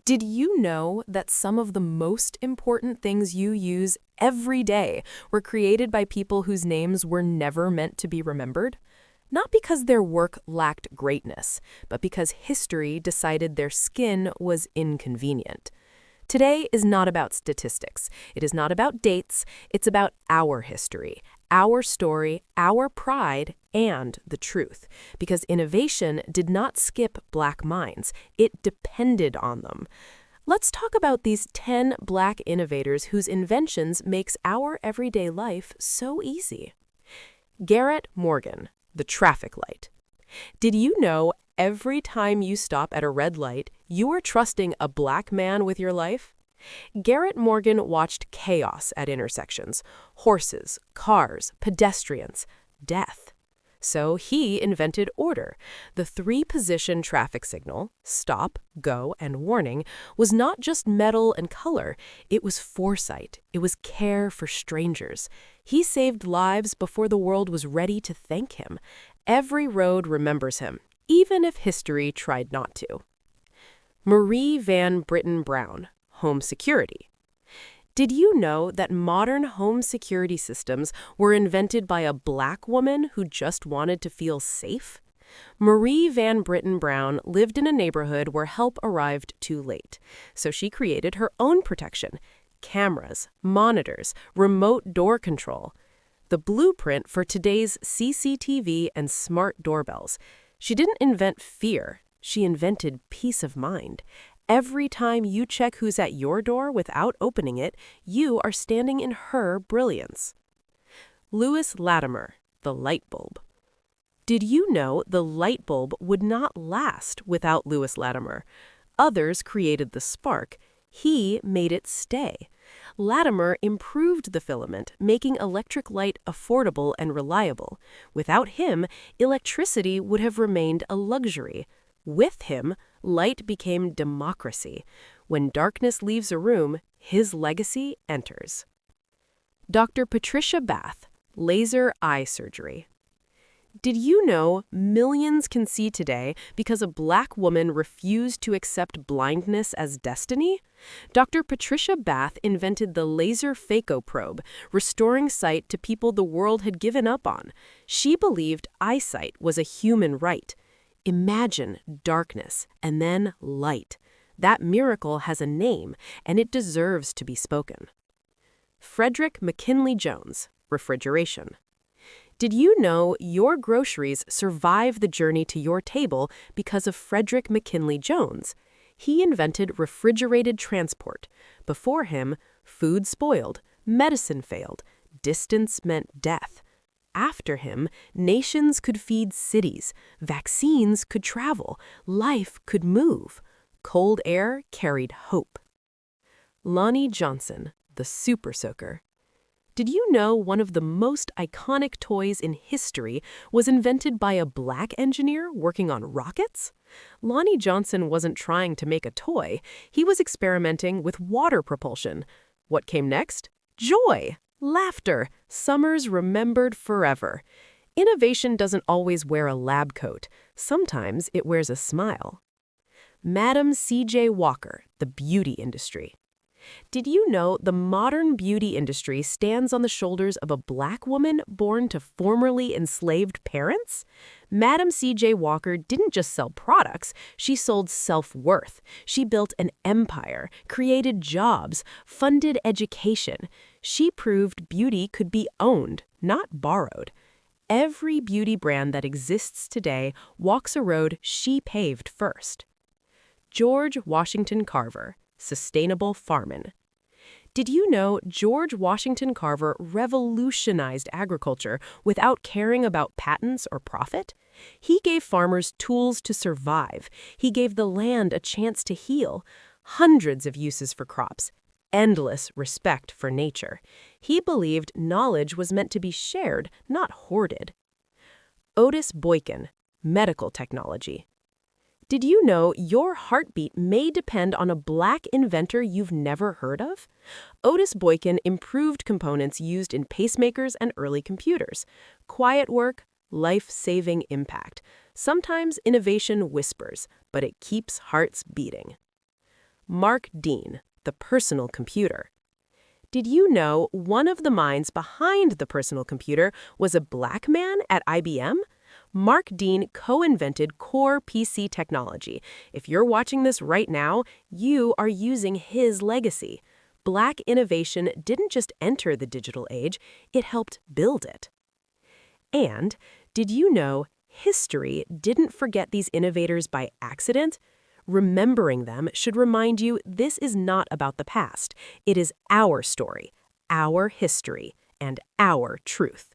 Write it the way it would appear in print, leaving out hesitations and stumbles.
Did you know that some of the most important things you use every day were created by people whose names were never meant to be remembered? Not because their work lacked greatness, but because history decided their skin was inconvenient. Today is not about statistics. It is not about dates. It's about our history, our story, our pride, and the truth. Because innovation did not skip Black minds. It depended on them. Let's talk about these 10 Black innovators whose inventions makes our everyday life so easy. Garrett Morgan, the traffic light. Did you know every time you stop at a red light, you are trusting a Black man with your life? Garrett Morgan watched chaos at intersections: horses, cars, pedestrians, death. So he invented order. The three-position traffic signal, stop, go, and warning, was not just metal and color. It was foresight. It was care for strangers. He saved lives before the world was ready to thank him. Every road remembers him, even if history tried not to. Marie Van Britten Brown, home security. Did you know that modern home security systems were invented by a Black woman who just wanted to feel safe? Marie Van Britten Brown lived in a neighborhood where help arrived too late, so she created her own protection: cameras, monitors, remote door control. The blueprint for today's CCTV and smart doorbells. She didn't invent fear, she invented peace of mind. Every time you check who's at your door without opening it, you are standing in her brilliance. Lewis Latimer, the light bulb. Did you know the light bulb would not last without Lewis Latimer? Others created the spark. He made it stay. Latimer improved the filament, making electric light affordable and reliable. Without him, electricity would have remained a luxury. With him, light became democracy. When darkness leaves a room, his legacy enters. Dr. Patricia Bath, laser eye surgery. Did you know millions can see today because a Black woman refused to accept blindness as destiny? Dr. Patricia Bath invented the laser phacoprobe, restoring sight to people the world had given up on. She believed eyesight was a human right. Imagine darkness and then light. That miracle has a name, and it deserves to be spoken. Frederick McKinley Jones, refrigeration. Did you know your groceries survive the journey to your table because of Frederick McKinley Jones? He invented refrigerated transport. Before him, food spoiled, medicine failed, distance meant death. After him, nations could feed cities, vaccines could travel, life could move. Cold air carried hope. Lonnie Johnson, the super soaker. Did you know one of the most iconic toys in history was invented by a Black engineer working on rockets? Lonnie Johnson wasn't trying to make a toy. He was experimenting with water propulsion. What came next? Joy! Laughter, summers remembered forever. Innovation doesn't always wear a lab coat. Sometimes it wears a smile. Madam C.J. Walker, the beauty industry. Did you know the modern beauty industry stands on the shoulders of a Black woman born to formerly enslaved parents? Madam C.J. Walker didn't just sell products, she sold self-worth. She built an empire, created jobs, funded education. She proved beauty could be owned, not borrowed. Every beauty brand that exists today walks a road she paved first. George Washington Carver, sustainable farmin'. Did you know George Washington Carver revolutionized agriculture without caring about patents or profit? He gave farmers tools to survive. He gave the land a chance to heal. Hundreds of uses for crops. Endless respect for nature. He believed knowledge was meant to be shared, not hoarded. Otis Boykin, medical technology. Did you know your heartbeat may depend on a Black inventor you've never heard of? Otis Boykin improved components used in pacemakers and early computers. Quiet work, life-saving impact. Sometimes innovation whispers, but it keeps hearts beating. Mark Dean, the personal computer. Did you know one of the minds behind the personal computer was a black man at IBM? Mark Dean co-invented Core PC technology. If you're watching this right now, you are using his legacy. Black innovation didn't just enter the digital age, it helped build it. And did you know history didn't forget these innovators by accident? Remembering them should remind you this is not about the past. It is our story, our history, and our truth.